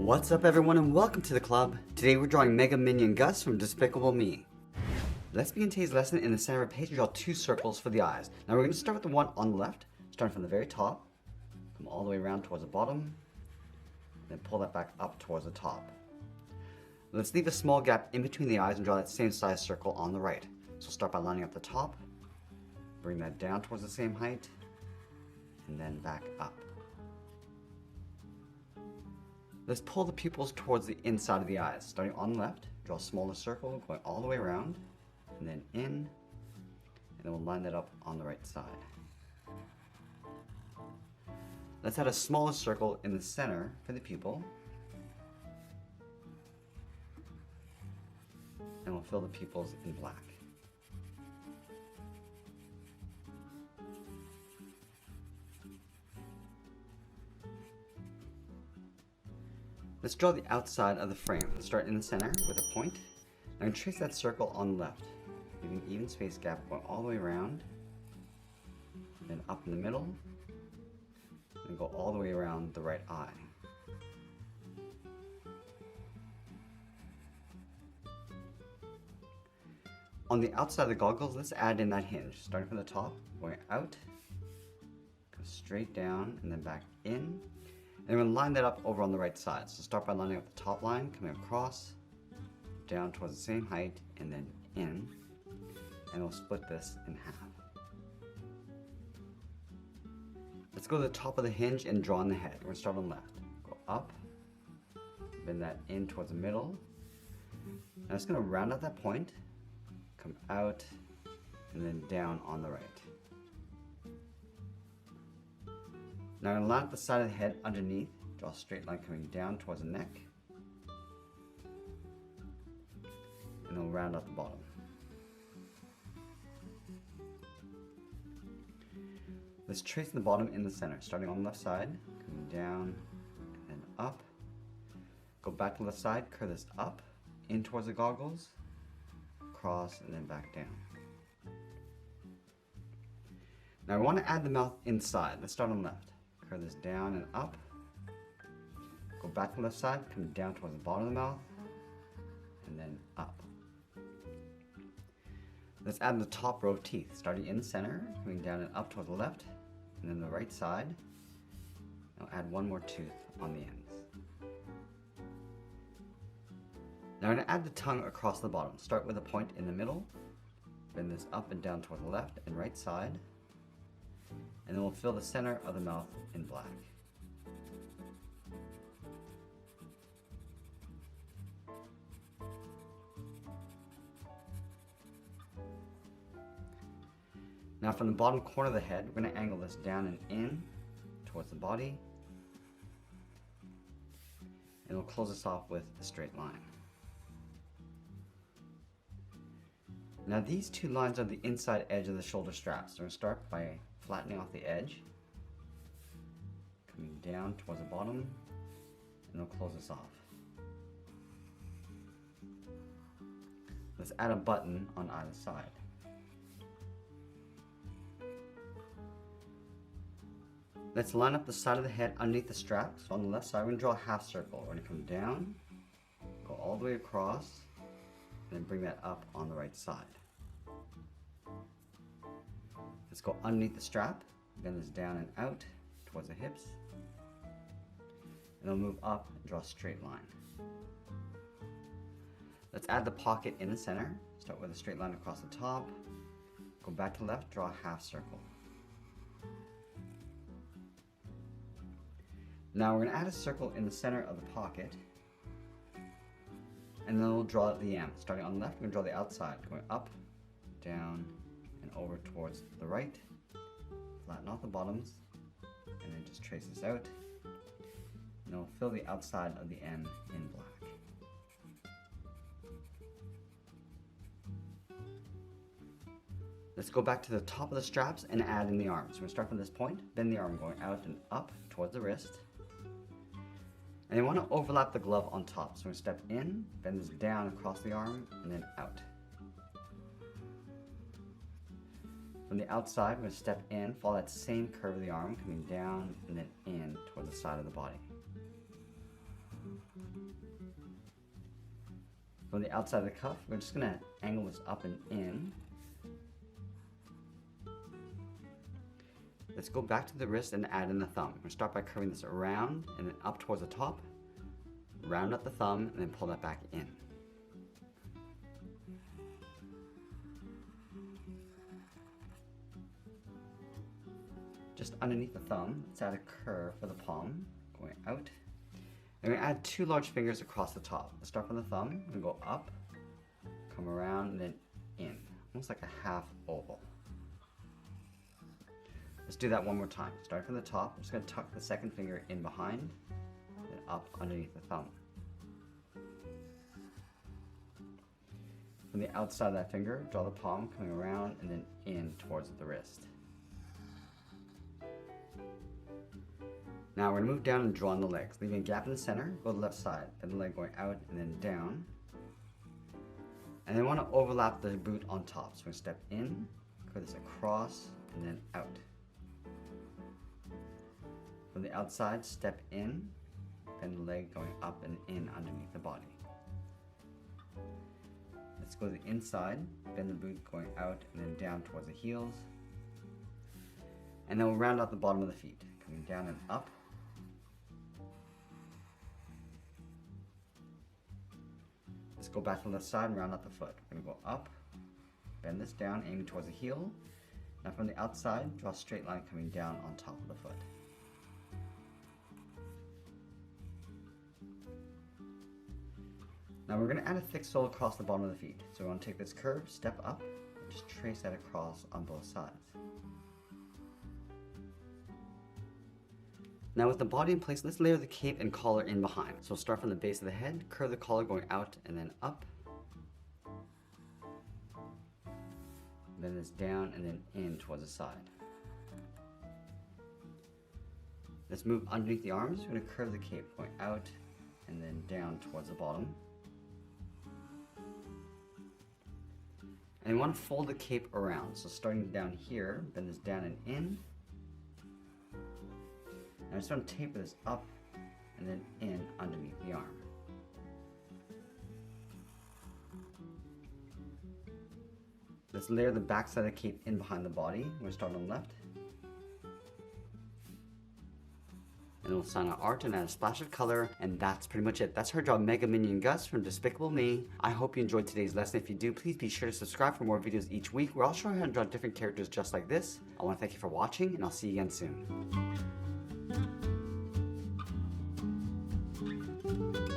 What's up everyone and welcome to the club. Today we're drawing Mega Minion Gus from Despicable Me. Let's begin today's lesson. In the center of the page, draw two circles for the eyes. Now we're going to start with the one on the left, starting from the very top, come all the way around towards the bottom, then pull that back up towards the top. Let's leave a small gap in between the eyes and draw that same size circle on the right. So start by lining up the top, bring that down towards the same height, and then back up. Let's pull the pupils towards the inside of the eyes. Starting on the left, draw a smaller circle going all the way around, and then in, and then we'll line that up on the right side. Let's add a smaller circle in the center for the pupil, and we'll fill the pupils in black. Let's draw the outside of the frame. Let's start in the center with a point. Now trace that circle on the left, leaving an even space gap going all the way around, then up in the middle, and go all the way around the right eye. On the outside of the goggles, let's add in that hinge. Starting from the top, going out, go straight down, and then back in. And we're going to line that up over on the right side. So start by lining up the top line, coming across, down towards the same height, and then in. And we'll split this in half. Let's go to the top of the hinge and draw on the head. We're going to start on the left. Go up, bend that in towards the middle. Now it's going to round out that point, come out, and then down on the right. Now I'm going to line up the side of the head underneath, draw a straight line coming down towards the neck, and then we'll round out the bottom. Let's trace the bottom in the center, starting on the left side, coming down and up. Go back to the left side, curve this up, in towards the goggles, across, and then back down. Now I want to add the mouth inside. Let's start on the left. Curve this down and up. Go back to the left side, come down towards the bottom of the mouth, and then up. Let's add the top row of teeth, starting in the center, coming down and up towards the left, and then the right side. I'll add one more tooth on the ends. Now I'm going to add the tongue across the bottom. Start with a point in the middle, bend this up and down toward the left and right side, and then we'll fill the center of the mouth in black. Now from the bottom corner of the head, we're going to angle this down and in towards the body, and we'll close this off with a straight line. Now these two lines are the inside edge of the shoulder straps. So we're going to start by flattening off the edge, coming down towards the bottom, and we'll close this off. Let's add a button on either side. Let's line up the side of the head underneath the strap. So on the left side, we're going to draw a half circle. We're going to come down, go all the way across, and then bring that up on the right side. Let's go underneath the strap, bend this down and out towards the hips, and then move up and draw a straight line. Let's add the pocket in the center. Start with a straight line across the top, go back to the left, draw a half circle. Now we're going to add a circle in the center of the pocket, and then we'll draw the M. Starting on the left, we're going to draw the outside, going up, down, and over towards the right. Flatten off the bottoms, and then just trace this out. And then we'll fill the outside of the M in black. Let's go back to the top of the straps and add in the arms. So we're going to start from this point, bend the arm going out and up towards the wrist. And you want to overlap the glove on top. So we're going to step in, bend this down across the arm, and then out. From the outside, we're going to step in, follow that same curve of the arm, coming down and then in towards the side of the body. From the outside of the cuff, we're just gonna angle this up and in. Let's go back to the wrist and add in the thumb. We're gonna start by curving this around and then up towards the top, round up the thumb, and then pull that back in. Just underneath the thumb, let's add a curve for the palm, going out. And we're gonna add 2 large fingers across the top. Let's start from the thumb, and go up, come around, and then in, almost like a half oval. Let's do that one more time. Start from the top. I'm just going to tuck the second finger in behind, then up underneath the thumb. From the outside of that finger, draw the palm coming around and then in towards the wrist. Now we're going to move down and draw on the legs. Leaving a gap in the center, go to the left side. Then the leg going out and then down. And then we want to overlap the boot on top. So we're going to step in, curve this across, and then out. From the outside, step in, bend the leg going up and in underneath the body. Let's go to the inside, bend the boot going out and then down towards the heels. And then we'll round out the bottom of the feet, coming down and up. Let's go back to the left side and round out the foot. We're going to go up, bend this down, aiming towards the heel. Now from the outside, draw a straight line coming down on top of the foot. Now we're going to add a thick sole across the bottom of the feet. So we want to take this curve, step up, and just trace that across on both sides. Now with the body in place, let's layer the cape and collar in behind. So we'll start from the base of the head, curve the collar going out and then up. Then this down and then in towards the side. Let's move underneath the arms. We're going to curve the cape going out and then down towards the bottom. And we want to fold the cape around. So starting down here, bend this down and in. And I just want to taper this up and then in underneath the arm. Let's layer the back side of the cape in behind the body. We're going to start on the left. And we'll sign our art and add a splash of color, and that's pretty much it. That's her Draw Mega Minion Gus from Despicable Me. I hope you enjoyed today's lesson. If you do, please be sure to subscribe for more videos each week. We're all showing how to draw different characters just like this. I want to thank you for watching, and I'll see you again soon.